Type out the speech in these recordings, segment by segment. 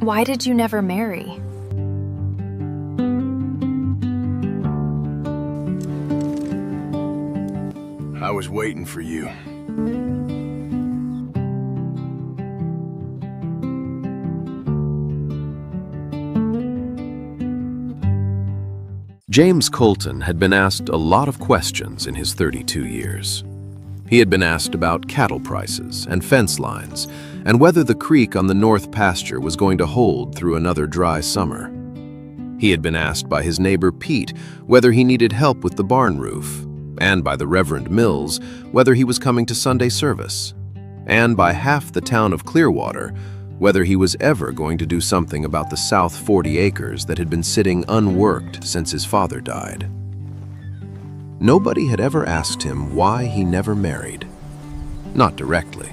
Why did you never marry? I was waiting for you. James Colton had been asked a lot of questions in his 32 years. He had been asked about cattle prices and fence lines, and whether the creek on the north pasture was going to hold through another dry summer. He had been asked by his neighbor Pete whether he needed help with the barn roof, and by the Reverend Mills whether he was coming to Sunday service, and by half the town of Clearwater whether he was ever going to do something about the south 40 acres that had been sitting unworked since his father died. Nobody had ever asked him why he never married. Not directly.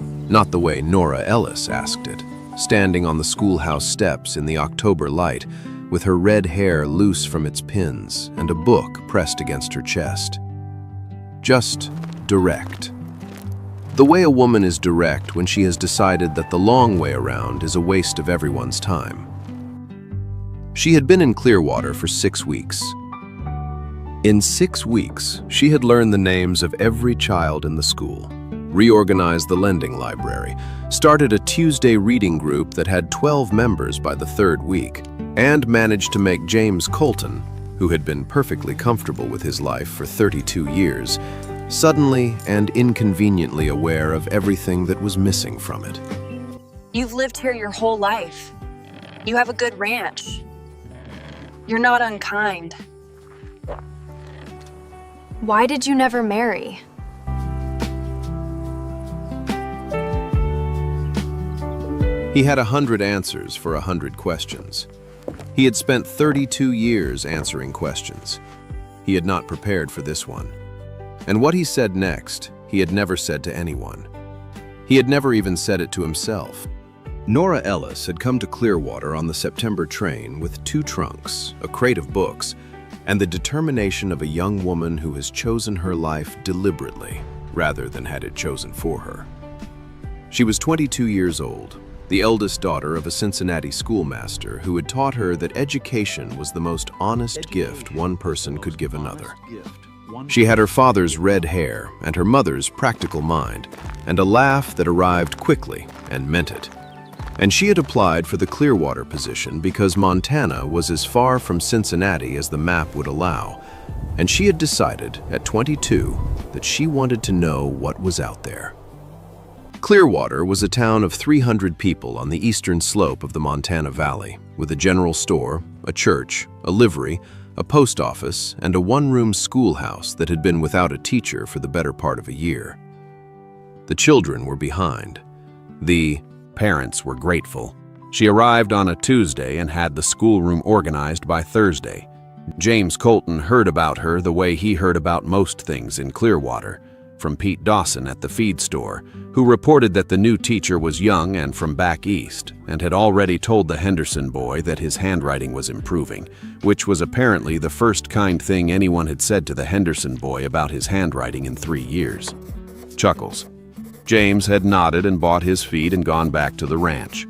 Not the way Nora Ellis asked it, standing on the schoolhouse steps in the October light, with her red hair loose from its pins and a book pressed against her chest. Just direct. The way a woman is direct when she has decided that the long way around is a waste of everyone's time. She had been in Clearwater for 6 weeks. In 6 weeks, she had learned the names of every child in the school, reorganized the lending library, started a Tuesday reading group that had 12 members by the 3rd week, and managed to make James Colton, who had been perfectly comfortable with his life for 32 years, suddenly and inconveniently aware of everything that was missing from it. You've lived here your whole life. You have a good ranch. You're not unkind. Why did you never marry? He had 100 answers for 100 questions. He had spent 32 years answering questions. He had not prepared for this one. And what he said next, he had never said to anyone. He had never even said it to himself. Nora Ellis had come to Clearwater on the September train with 2 trunks, a crate of books, and the determination of a young woman who has chosen her life deliberately, rather than had it chosen for her. She was 22 years old, the eldest daughter of a Cincinnati schoolmaster who had taught her that education was the most honest gift one person could give another. She had her father's red hair and her mother's practical mind, and a laugh that arrived quickly and meant it. And she had applied for the Clearwater position because Montana was as far from Cincinnati as the map would allow, and she had decided at 22 that she wanted to know what was out there. Clearwater was a town of 300 people on the eastern slope of the Montana Valley, with a general store, a church, a livery, a post office, and a one-room schoolhouse that had been without a teacher for the better part of a year. The children were behind. The parents were grateful. She arrived on a Tuesday and had the schoolroom organized by Thursday. James Colton heard about her the way he heard about most things in Clearwater, from Pete Dawson at the feed store, who reported that the new teacher was young and from back east, and had already told the Henderson boy that his handwriting was improving, which was apparently the first kind thing anyone had said to the Henderson boy about his handwriting in 3 years. Chuckles. James had nodded and bought his feed and gone back to the ranch.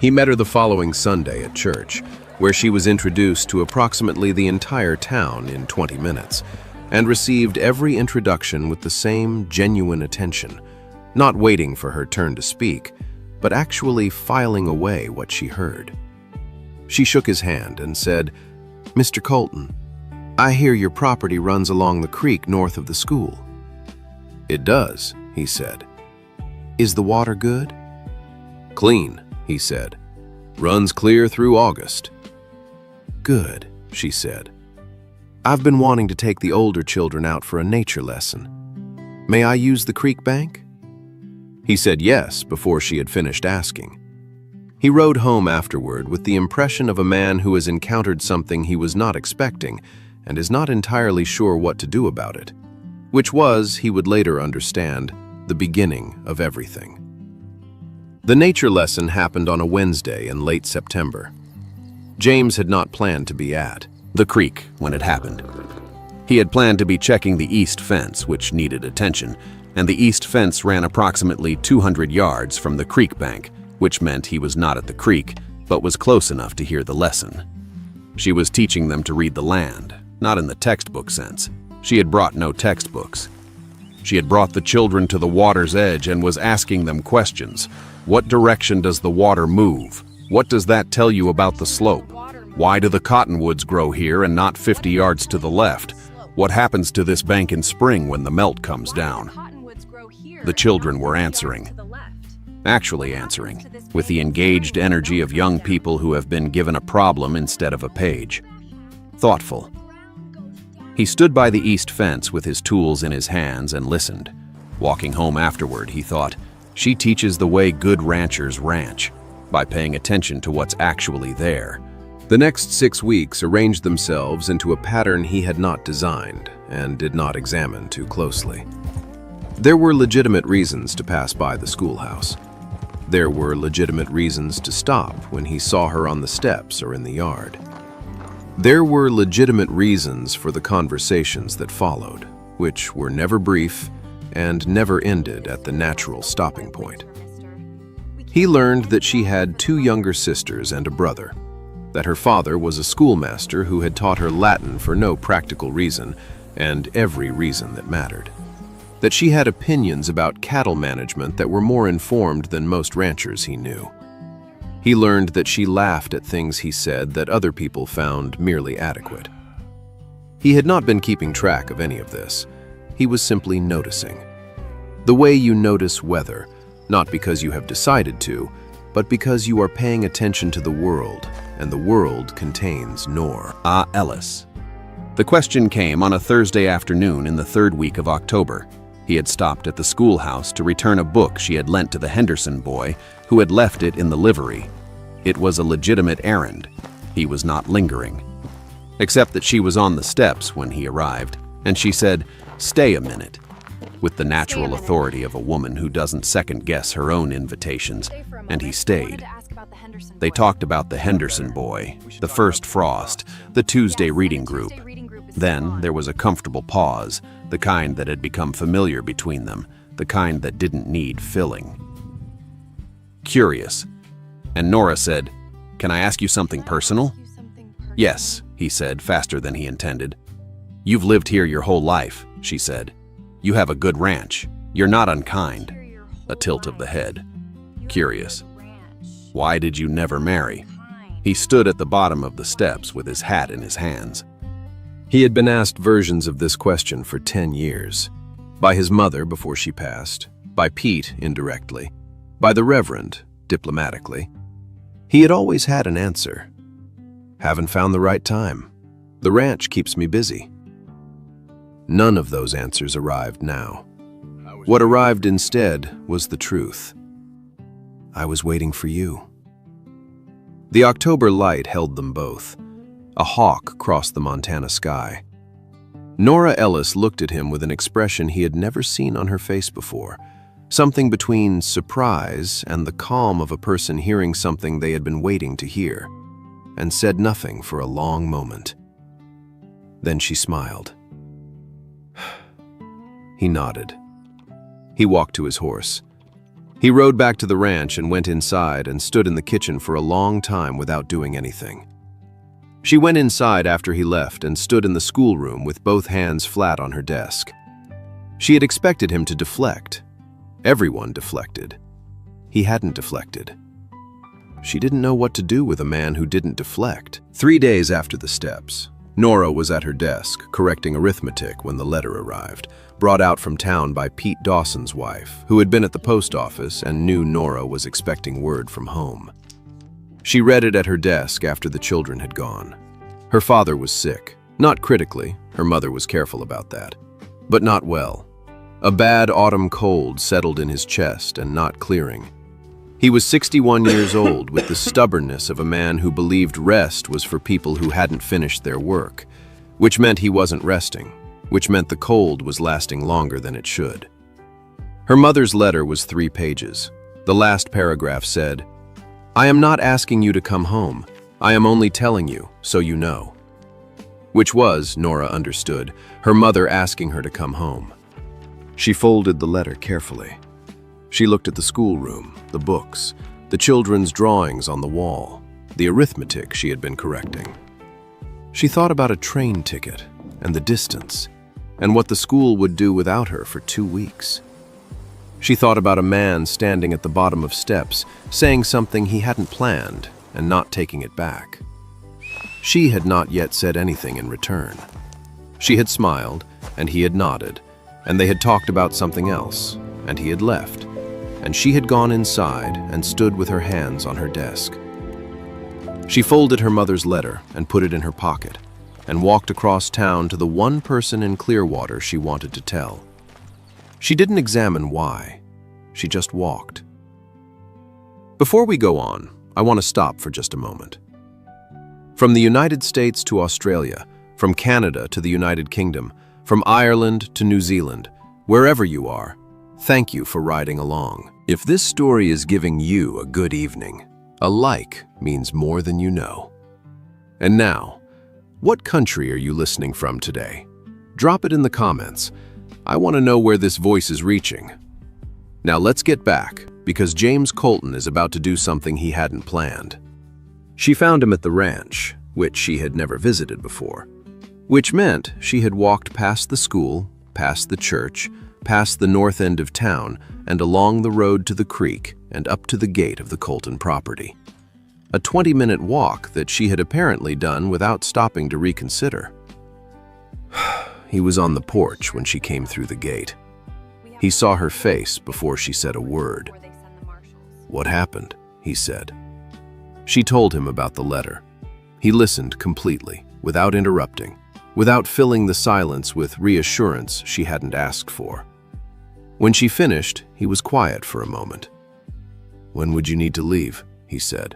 He met her the following Sunday at church, where she was introduced to approximately the entire town in 20 minutes, and received every introduction with the same genuine attention, not waiting for her turn to speak, but actually filing away what she heard. She shook his hand and said, "Mr. Colton, I hear your property runs along the creek north of the school." "It does," he said. "Is the water good?" "Clean," he said. "Runs clear through August." "Good," she said. "I've been wanting to take the older children out for a nature lesson. May I use the creek bank?" He said yes before she had finished asking. He rode home afterward with the impression of a man who has encountered something he was not expecting and is not entirely sure what to do about it, which was, he would later understand, the beginning of everything. The nature lesson happened on a Wednesday in late September. James had not planned to be at the creek when it happened. He had planned to be checking the east fence, which needed attention, and the east fence ran approximately 200 yards from the creek bank, which meant he was not at the creek, but was close enough to hear the lesson. She was teaching them to read the land, not in the textbook sense. She had brought no textbooks. She had brought the children to the water's edge and was asking them questions. What direction does the water move? What does that tell you about the slope? Why do the cottonwoods grow here and not 50 yards to the left? What happens to this bank in spring when the melt comes down? The children were answering. Actually answering, with the engaged energy of young people who have been given a problem instead of a page. Thoughtful. He stood by the east fence with his tools in his hands and listened. Walking home afterward, he thought, she teaches the way good ranchers ranch, by paying attention to what's actually there. The next 6 weeks arranged themselves into a pattern he had not designed and did not examine too closely. There were legitimate reasons to pass by the schoolhouse. There were legitimate reasons to stop when he saw her on the steps or in the yard. There were legitimate reasons for the conversations that followed, which were never brief and never ended at the natural stopping point. He learned that she had 2 younger sisters and a brother, that her father was a schoolmaster who had taught her Latin for no practical reason and every reason that mattered, that she had opinions about cattle management that were more informed than most ranchers he knew. He learned that she laughed at things he said that other people found merely adequate. He had not been keeping track of any of this. He was simply noticing. The way you notice weather, not because you have decided to, but because you are paying attention to the world, and the world contains Nora Ellis. The question came on a Thursday afternoon in the 3rd week of October. He had stopped at the schoolhouse to return a book she had lent to the Henderson boy, who had left it in the livery. It was a legitimate errand. He was not lingering. Except that she was on the steps when he arrived, and she said, "Stay a minute," with the natural authority of a woman who doesn't second-guess her own invitations, and he stayed. They talked about the Henderson boy, the first frost, the Tuesday reading group. Then there was a comfortable pause, the kind that had become familiar between them, the kind that didn't need filling. Curious. And Nora said, "Can I ask you something personal?" "Yes," he said, faster than he intended. "You've lived here your whole life," she said. "You have a good ranch. You're not unkind." A tilt of the head. Curious. "Why did you never marry?" He stood at the bottom of the steps with his hat in his hands. He had been asked versions of this question for 10 years. By his mother before she passed, by Pete indirectly, by the Reverend diplomatically. He had always had an answer. "Haven't found the right time. The ranch keeps me busy." None of those answers arrived now. What arrived instead was the truth. "I was waiting for you." The October light held them both. A hawk crossed the Montana sky. Nora Ellis looked at him with an expression he had never seen on her face before, something between surprise and the calm of a person hearing something they had been waiting to hear, and said nothing for a long moment. Then she smiled. He nodded. He walked to his horse. He rode back to the ranch and went inside and stood in the kitchen for a long time without doing anything. She went inside after he left and stood in the schoolroom with both hands flat on her desk. She had expected him to deflect. Everyone deflected. He hadn't deflected. She didn't know what to do with a man who didn't deflect. 3 days after the steps, Nora was at her desk correcting arithmetic when the letter arrived, brought out from town by Pete Dawson's wife, who had been at the post office and knew Nora was expecting word from home. She read it at her desk after the children had gone. Her father was sick, not critically, her mother was careful about that, but not well. A bad autumn cold settled in his chest and not clearing. He was 61 years old with the stubbornness of a man who believed rest was for people who hadn't finished their work, which meant he wasn't resting, which meant the cold was lasting longer than it should. Her mother's letter was 3 pages. The last paragraph said, "I am not asking you to come home. I am only telling you, so you know." Which was, Nora understood, her mother asking her to come home. She folded the letter carefully. She looked at the schoolroom, the books, the children's drawings on the wall, the arithmetic she had been correcting. She thought about a train ticket and the distance, and what the school would do without her for 2 weeks. She thought about a man standing at the bottom of steps, saying something he hadn't planned and not taking it back. She had not yet said anything in return. She had smiled, and he had nodded, and they had talked about something else, and he had left, and she had gone inside and stood with her hands on her desk. She folded her mother's letter and put it in her pocket, and walked across town to the one person in Clearwater she wanted to tell. She didn't examine why. She just walked. Before we go on, I want to stop for just a moment. From the United States to Australia, from Canada to the United Kingdom, from Ireland to New Zealand, wherever you are, thank you for riding along. If this story is giving you a good evening, a like means more than you know. And now, what country are you listening from today? Drop it in the comments. I want to know where this voice is reaching. Now let's get back, because James Colton is about to do something he hadn't planned. She found him at the ranch, which she had never visited before, which meant she had walked past the school, past the church, past the north end of town, and along the road to the creek and up to the gate of the Colton property. A 20-minute walk that she had apparently done without stopping to reconsider. He was on the porch when she came through the gate. He saw her face before she said a word. "What happened?" he said. She told him about the letter. He listened completely, without interrupting, without filling the silence with reassurance she hadn't asked for. When she finished, he was quiet for a moment. "When would you need to leave?" he said.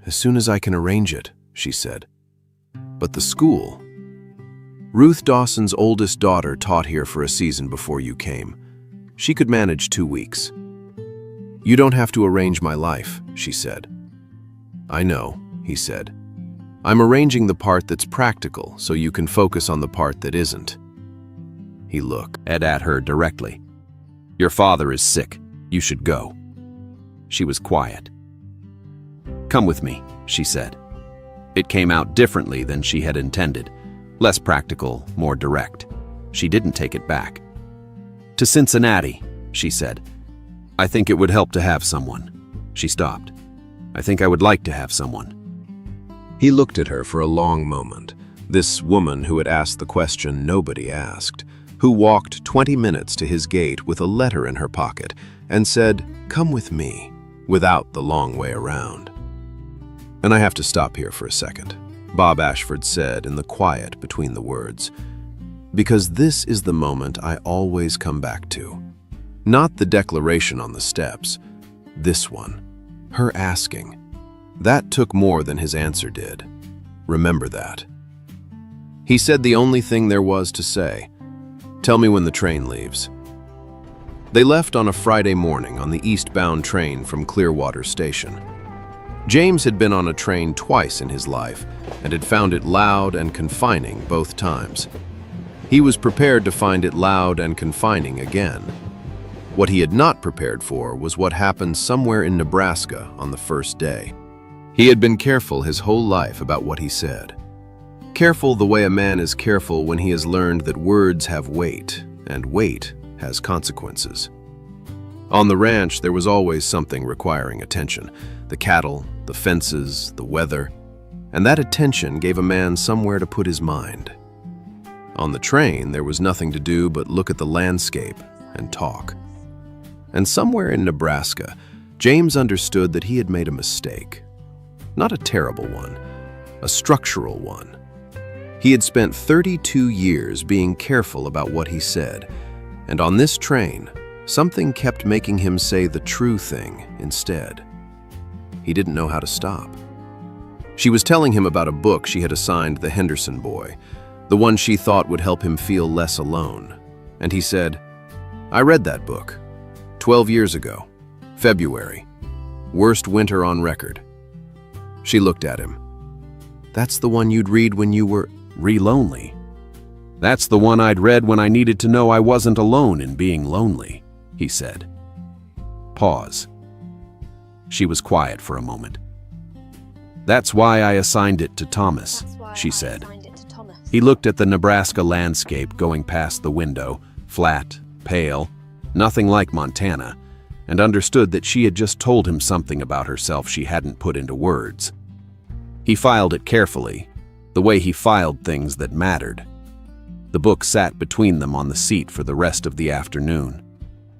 "As soon as I can arrange it," she said. "But the school?" "Ruth Dawson's oldest daughter taught here for a season before you came. She could manage 2 weeks." "You don't have to arrange my life," she said. "I know," he said. "I'm arranging the part that's practical so you can focus on the part that isn't." He looked at her directly. "Your father is sick. You should go." She was quiet. "Come with me," she said. It came out differently than she had intended. Less practical, more direct. She didn't take it back. "To Cincinnati," she said. "I think it would help to have someone." She stopped. "I think I would like to have someone." He looked at her for a long moment, this woman who had asked the question nobody asked, who walked 20 minutes to his gate with a letter in her pocket and said, "Come with me," without the long way around. "And I have to stop here for a second," Bob Ashford said in the quiet between the words, "because this is the moment I always come back to. Not the declaration on the steps, this one, her asking. That took more than his answer did. Remember that." He said the only thing there was to say, "Tell me when the train leaves." They left on a Friday morning on the eastbound train from Clearwater Station. James had been on a train twice in his life and had found it loud and confining both times. He was prepared to find it loud and confining again. What he had not prepared for was what happened somewhere in Nebraska on the first day. He had been careful his whole life about what he said. Careful the way a man is careful when he has learned that words have weight, and weight has consequences. On the ranch, there was always something requiring attention. The cattle, the fences, the weather, and that attention gave a man somewhere to put his mind. On the train, there was nothing to do but look at the landscape and talk. And somewhere in Nebraska, James understood that he had made a mistake. Not a terrible one, a structural one. He had spent 32 years being careful about what he said, and on this train, something kept making him say the true thing instead. He didn't know how to stop. She was telling him about a book she had assigned the Henderson boy, the one she thought would help him feel less alone. And he said, "I read that book 12 years ago, February. Worst winter on record." She looked at him. "That's the one you'd read when you were lonely." "That's the one I'd read when I needed to know I wasn't alone in being lonely," he said. Pause. She was quiet for a moment. That's why I assigned it to Thomas, she said. He looked at the Nebraska landscape going past the window, flat, pale, nothing like Montana, and understood that she had just told him something about herself she hadn't put into words. He filed it carefully, the way he filed things that mattered. The book sat between them on the seat for the rest of the afternoon.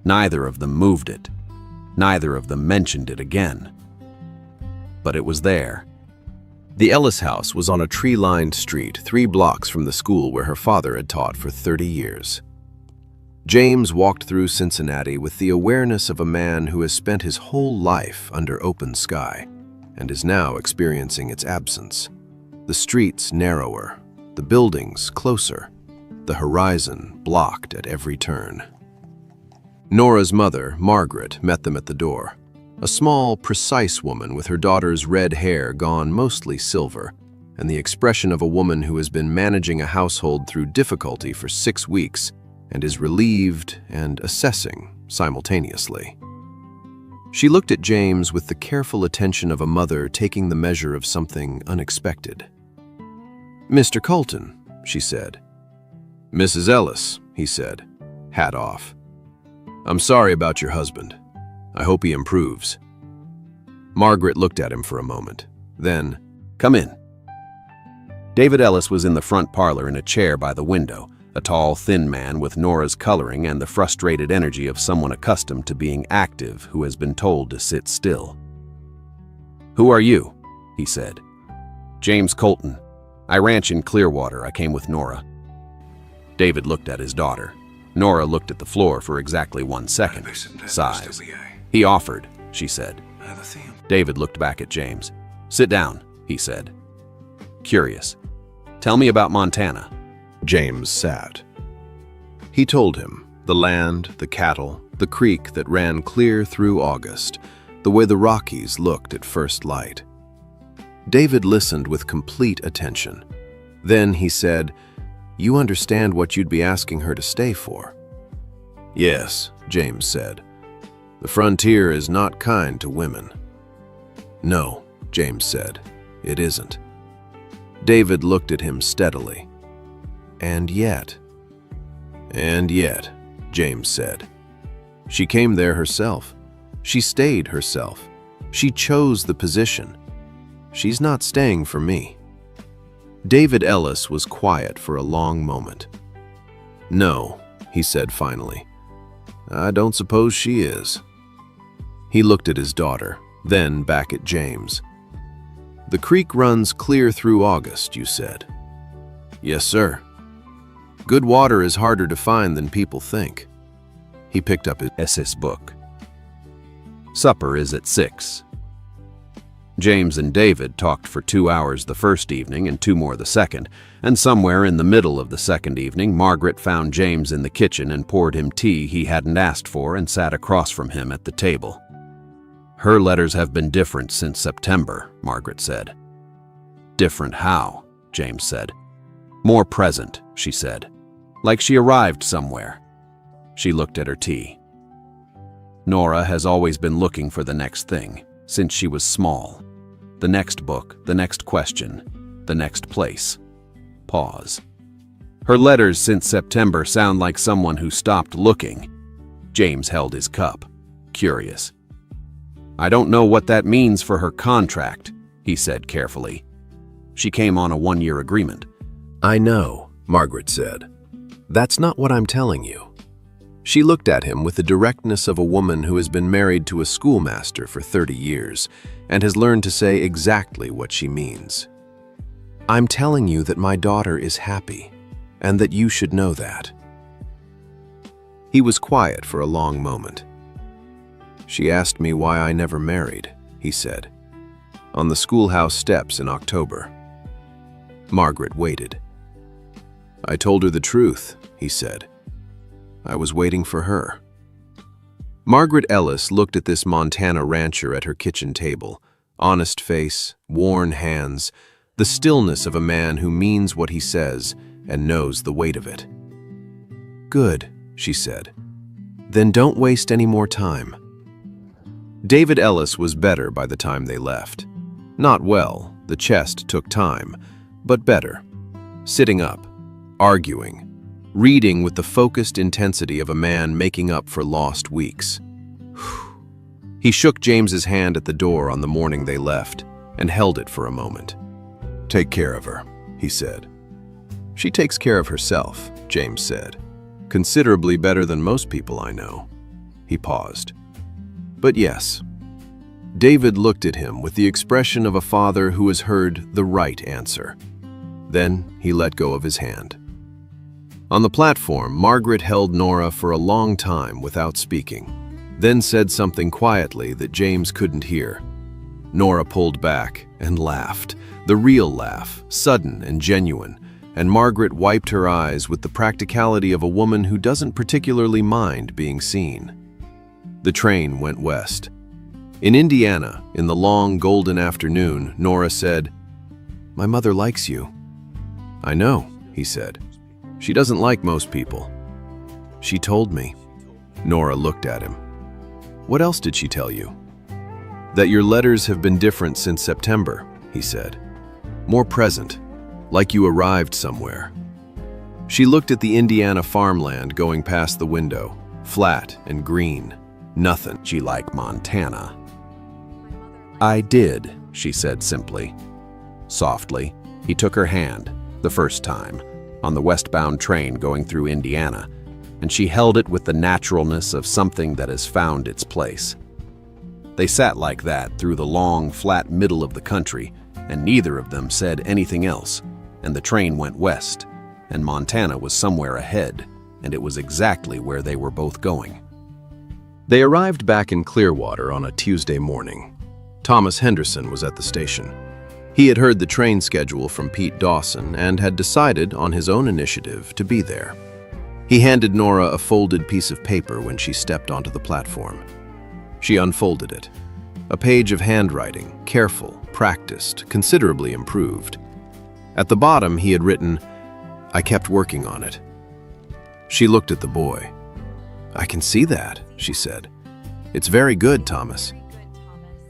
Neither of them moved it. Neither of them mentioned it again. But it was there. The Ellis house was on a tree-lined street 3 blocks from the school where her father had taught for 30 years. James walked through Cincinnati with the awareness of a man who has spent his whole life under open sky and is now experiencing its absence. The streets narrower, the buildings closer, the horizon blocked at every turn. Nora's mother, Margaret, met them at the door. A small, precise woman with her daughter's red hair gone mostly silver, and the expression of a woman who has been managing a household through difficulty for 6 weeks and is relieved and assessing simultaneously. She looked at James with the careful attention of a mother taking the measure of something unexpected. "Mr. Colton," she said. "Mrs. Ellis," he said, hat off. "I'm sorry about your husband. I hope he improves." Margaret looked at him for a moment. Then, "Come in." David Ellis was in the front parlor in a chair by the window, a tall, thin man with Nora's coloring and the frustrated energy of someone accustomed to being active who has been told to sit still. "Who are you?" he said. "James Colton. I ranch in Clearwater. I came with Nora." David looked at his daughter. Nora looked at the floor for exactly 1 second. Sighs. "He offered," she said. David looked back at James. "Sit down," he said. Curious. "Tell me about Montana." James sat. He told him the land, the cattle, the creek that ran clear through August, the way the Rockies looked at first light. David listened with complete attention. Then he said, "You understand what you'd be asking her to stay for?" "Yes," James said. "The frontier is not kind to women." "No," James said, "it isn't." David looked at him steadily. "And yet," James said. "She came there herself. She stayed herself. She chose the position. She's not staying for me." David Ellis was quiet for a long moment. "No," he said finally. "I don't suppose she is." He looked at his daughter, then back at James. "The creek runs clear through August, you said." "Yes, sir. Good water is harder to find than people think." He picked up his SS book. "Supper is at 6. James and David talked for 2 hours the first evening and 2 more the second, and somewhere in the middle of the second evening, Margaret found James in the kitchen and poured him tea he hadn't asked for and sat across from him at the table. "Her letters have been different since September," Margaret said. "Different how?" James said. "More present," she said. "Like she arrived somewhere." She looked at her tea. "Nora has always been looking for the next thing, since she was small. The next book, the next question, the next place." Pause. "Her letters since September sound like someone who stopped looking." James held his cup, curious. "I don't know what that means for her contract," he said carefully. "She came on a 1-year agreement." "I know," Margaret said. "That's not what I'm telling you." She looked at him with the directness of a woman who has been married to a schoolmaster for 30 years and has learned to say exactly what she means. "I'm telling you that my daughter is happy, and that you should know that." He was quiet for a long moment. "She asked me why I never married," he said, "on the schoolhouse steps in October." Margaret waited. "I told her the truth," he said. "I was waiting for her." Margaret Ellis looked at this Montana rancher at her kitchen table, honest face, worn hands, the stillness of a man who means what he says and knows the weight of it. "Good," she said. "Then don't waste any more time." David Ellis was better by the time they left. Not well, The chest took time, but better. Sitting up, arguing, reading with the focused intensity of a man making up for lost weeks. He shook James's hand at the door on the morning they left and held it for a moment. Take care of her, he said. She takes care of herself, James said. Considerably better than most people I know. He paused. But yes. David looked at him with the expression of a father who has heard the right answer. Then he let go of his hand. On the platform, Margaret held Nora for a long time without speaking, then said something quietly that James couldn't hear. Nora pulled back and laughed, the real laugh, sudden and genuine, and Margaret wiped her eyes with the practicality of a woman who doesn't particularly mind being seen. The train went west. In Indiana, in the long golden afternoon, Nora said, "My mother likes you." "I know," he said. "She doesn't like most people." "She told me." Nora looked at him. "What else did she tell you?" "That your letters have been different since September," he said. "More present, like you arrived somewhere." She looked at the Indiana farmland going past the window, flat and green. Nothing she like Montana. "I did," she said simply. Softly, he took her hand, the first time, on the westbound train going through Indiana, and she held it with the naturalness of something that has found its place. They sat like that through the long, flat middle of the country, and neither of them said anything else, and the train went west, and Montana was somewhere ahead, and it was exactly where they were both going. They arrived back in Clearwater on a Tuesday morning. Thomas Henderson was at the station. He had heard the train schedule from Pete Dawson and had decided, on his own initiative, to be there. He handed Nora a folded piece of paper when she stepped onto the platform. She unfolded it. A page of handwriting, careful, practiced, considerably improved. At the bottom, he had written, "I kept working on it." She looked at the boy. "I can see that," she said. "It's very good, Thomas."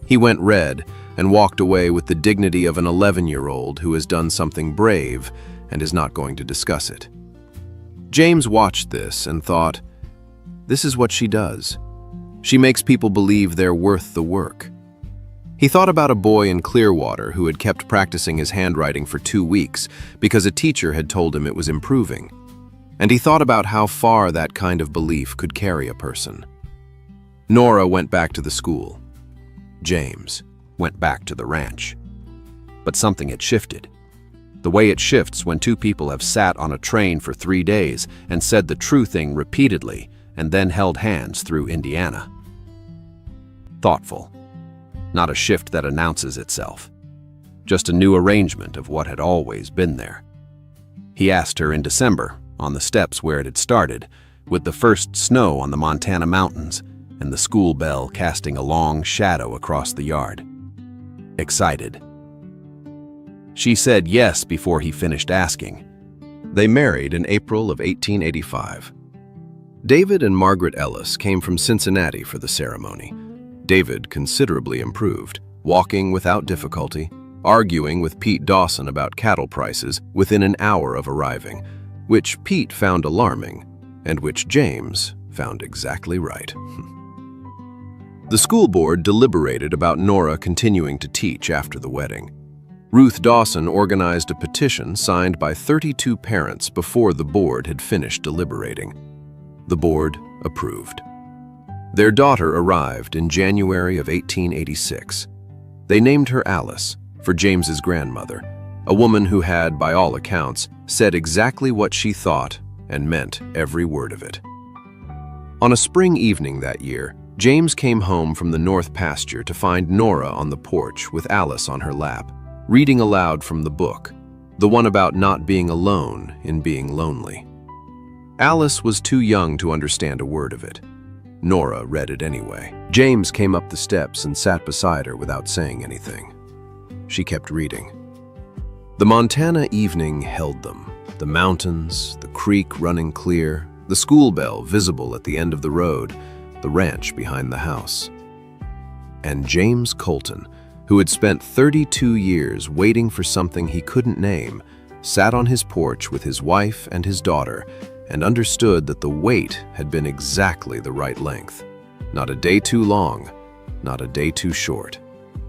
He went red and walked away with the dignity of an 11-year-old who has done something brave and is not going to discuss it. James watched this and thought, this is what she does. She makes people believe they're worth the work. He thought about a boy in Clearwater who had kept practicing his handwriting for 2 weeks because a teacher had told him it was improving. And he thought about how far that kind of belief could carry a person. Nora went back to the school. James went back to the ranch. But something had shifted. The way it shifts when two people have sat on a train for 3 days and said the true thing repeatedly and then held hands through Indiana. Thoughtful. Not a shift that announces itself. Just a new arrangement of what had always been there. He asked her in December, on the steps where it had started, with the first snow on the Montana mountains and the school bell casting a long shadow across the yard. Excited. She said yes before he finished asking. They married in April of 1885. David and Margaret Ellis came from Cincinnati for the ceremony. David considerably improved, walking without difficulty, arguing with Pete Dawson about cattle prices within an hour of arriving, which Pete found alarming, and which James found exactly right. The school board deliberated about Nora continuing to teach after the wedding. Ruth Dawson organized a petition signed by 32 parents before the board had finished deliberating. The board approved. Their daughter arrived in January of 1886. They named her Alice, for James's grandmother, a woman who had, by all accounts, said exactly what she thought and meant every word of it. On a spring evening that year, James came home from the north pasture to find Nora on the porch with Alice on her lap, reading aloud from the book, the one about not being alone in being lonely. Alice was too young to understand a word of it. Nora read it anyway. James came up the steps and sat beside her without saying anything. She kept reading. The Montana evening held them. The mountains, the creek running clear, the school bell visible at the end of the road, the ranch behind the house. And James Colton, who had spent 32 years waiting for something he couldn't name, sat on his porch with his wife and his daughter and understood that the wait had been exactly the right length. Not a day too long, not a day too short.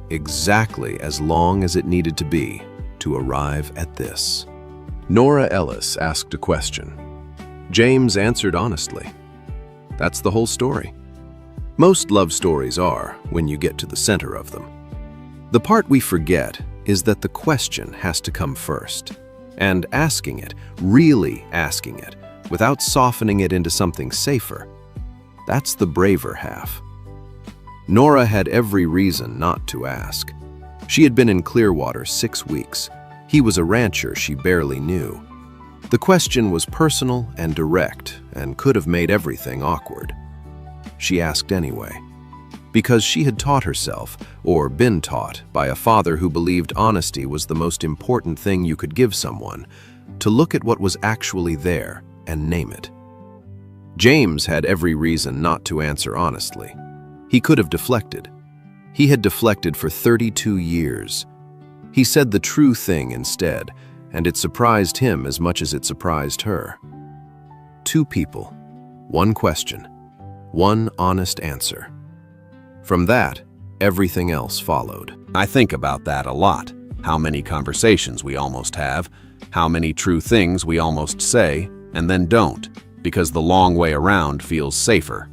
Exactly as long as it needed to be to arrive at this. Nora Ellis asked a question. James answered honestly. That's the whole story. Most love stories are when you get to the center of them. The part we forget is that the question has to come first. And asking it, really asking it, without softening it into something safer, that's the braver half. Nora had every reason not to ask. She had been in Clearwater 6 weeks. He was a rancher she barely knew. The question was personal and direct and could have made everything awkward. She asked anyway, because she had taught herself, or been taught by a father who believed honesty was the most important thing you could give someone, to look at what was actually there and name it. James had every reason not to answer honestly. He could have deflected. He had deflected for 32 years. He said the true thing instead, and it surprised him as much as it surprised her. 2 people, 1 question, 1 honest answer. From that, everything else followed. I think about that a lot. How many conversations we almost have, how many true things we almost say, and then don't, because the long way around feels safer.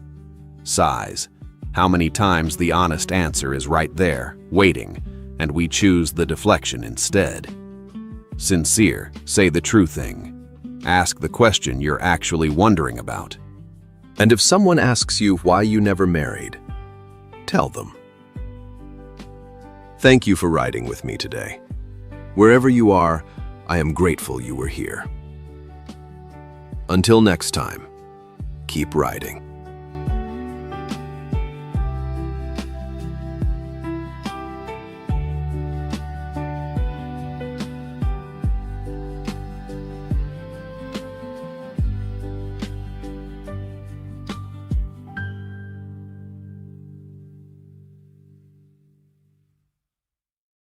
Sighs. How many times the honest answer is right there, waiting, and we choose the deflection instead. Sincere, say the true thing. Ask the question you're actually wondering about. And if someone asks you why you never married, tell them. Thank you for riding with me today. Wherever you are, I am grateful you were here. Until next time, keep riding.